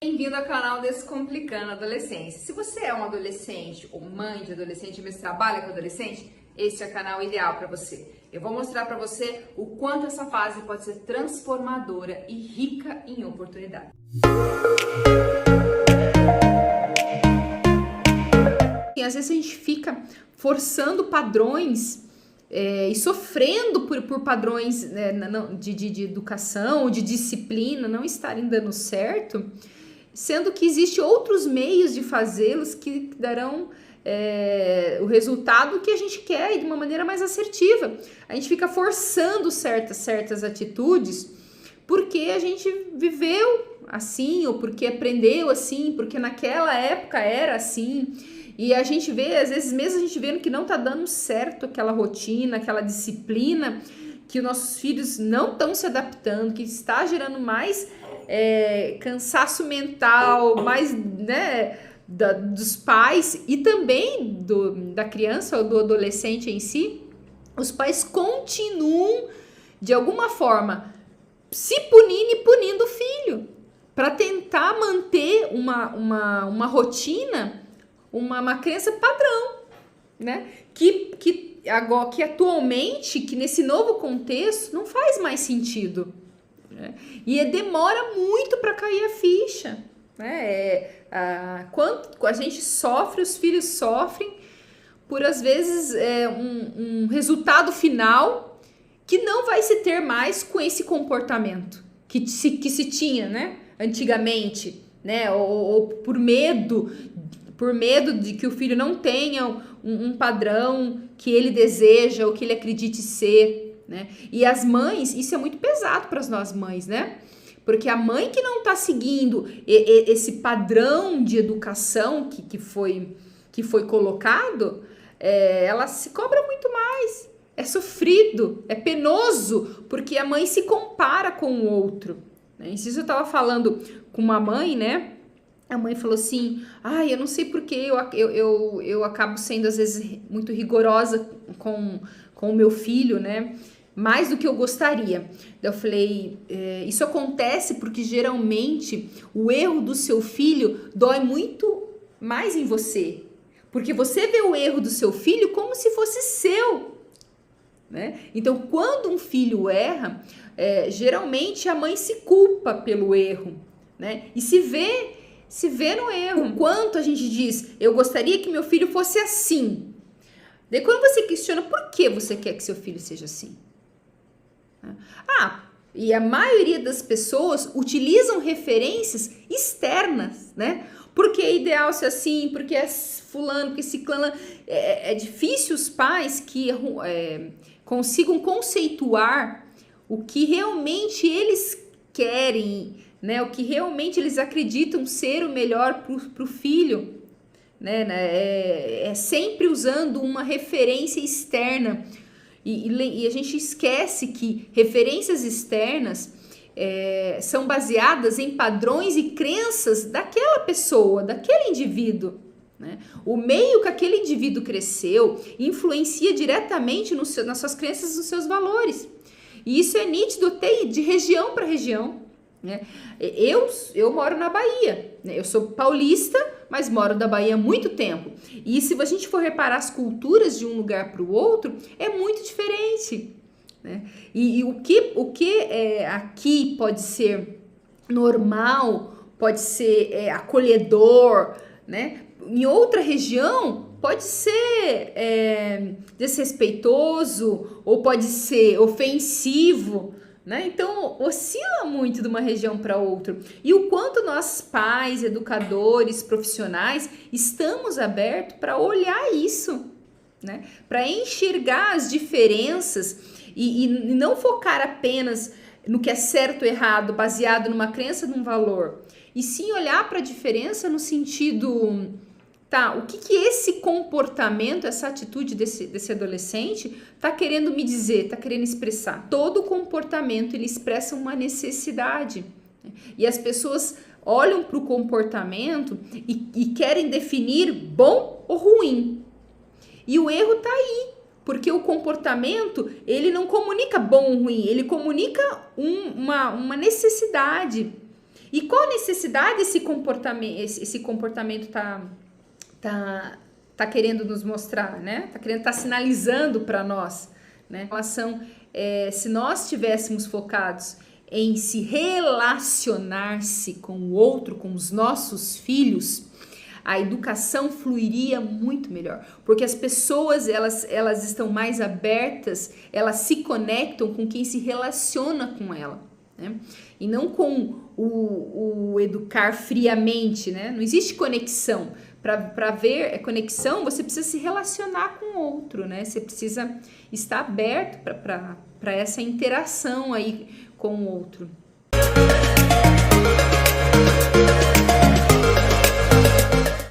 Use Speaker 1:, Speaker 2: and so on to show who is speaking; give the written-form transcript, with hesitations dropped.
Speaker 1: Bem-vindo ao canal Descomplicando a Adolescência. Se você é um adolescente ou mãe de adolescente, mas trabalha com adolescente, esse é o canal ideal para você. Eu vou mostrar para você o quanto essa fase pode ser transformadora e rica em oportunidades. E às vezes a gente fica forçando padrões e sofrendo por padrões de educação, de disciplina não estarem dando certo, sendo que existem outros meios de fazê-los que darão o resultado que a gente quer e de uma maneira mais assertiva. A gente fica forçando certas atitudes porque a gente viveu assim, ou porque aprendeu assim, porque naquela época era assim. E a gente vê, às vezes, mesmo a gente vendo que não tá dando certo aquela rotina, aquela disciplina, que os nossos filhos não estão se adaptando, que está gerando mais cansaço mental, mais, dos pais e também da criança ou do adolescente em si, os pais continuam, de alguma forma, se punindo e punindo o filho, para tentar manter uma rotina, uma crença padrão, né? Que atualmente, que nesse novo contexto, não faz mais sentido, né? E demora muito para cair a ficha, né? Quanto a gente sofre, os filhos sofrem por, às vezes, um resultado final que não vai se ter mais com esse comportamento que se tinha, né? Antigamente, né? Ou por medo de que o filho não tenha um padrão que ele deseja ou que ele acredite ser, né? E as mães, isso é muito pesado para nós mães, né? Porque a mãe que não está seguindo esse padrão de educação que foi colocado, ela se cobra muito mais. É sofrido, é penoso, porque a mãe se compara com o outro, né? Isso eu estava falando com uma mãe, né? A mãe falou assim, eu não sei porque eu acabo sendo, às vezes, muito rigorosa com o meu filho, né? Mais do que eu gostaria. Eu falei, isso acontece porque, geralmente, o erro do seu filho dói muito mais em você. Porque você vê o erro do seu filho como se fosse seu, né? Então, quando um filho erra, geralmente a mãe se culpa pelo erro, né? E se vê no erro. O quanto a gente diz, eu gostaria que meu filho fosse assim. Daí quando você questiona, por que você quer que seu filho seja assim? E a maioria das pessoas utilizam referências externas, né? Porque é ideal ser assim, porque é fulano, porque ciclano. É difícil os pais que consigam conceituar o que realmente eles querem, né? O que realmente eles acreditam ser o melhor para o filho, né? É sempre usando uma referência externa. E a gente esquece que referências externas são baseadas em padrões e crenças daquela pessoa, daquele indivíduo, né? O meio que aquele indivíduo cresceu influencia diretamente nas suas crenças e nos seus valores. E isso é nítido até de região para região, né? Eu moro na Bahia, né? Eu sou paulista, mas moro na Bahia há muito tempo. E se a gente for reparar as culturas de um lugar para o outro, é muito diferente, né? E o que aqui pode ser normal, pode ser acolhedor, né? Em outra região pode ser desrespeitoso ou pode ser ofensivo, né? Então, oscila muito de uma região para outra. E o quanto nós, pais, educadores, profissionais, estamos abertos para olhar isso, né? Para enxergar as diferenças e não focar apenas no que é certo ou errado, baseado numa crença, num valor. E sim olhar para a diferença no sentido... o que esse comportamento, essa atitude desse adolescente está querendo me dizer, está querendo expressar? Todo comportamento, ele expressa uma necessidade, né? E as pessoas olham para o comportamento e querem definir bom ou ruim. E o erro está aí, porque o comportamento, ele não comunica bom ou ruim, ele comunica uma necessidade. E qual a necessidade esse comportamento tá querendo nos mostrar, né? Tá sinalizando para nós, né? Se nós estivéssemos focados em se relacionar-se com o outro, com os nossos filhos, a educação fluiria muito melhor, porque as pessoas elas estão mais abertas, elas se conectam com quem se relaciona com ela, né? E não com o educar friamente, né? Não existe conexão. Para ver conexão, você precisa se relacionar com o outro, né? Você precisa estar aberto para essa interação aí com o outro.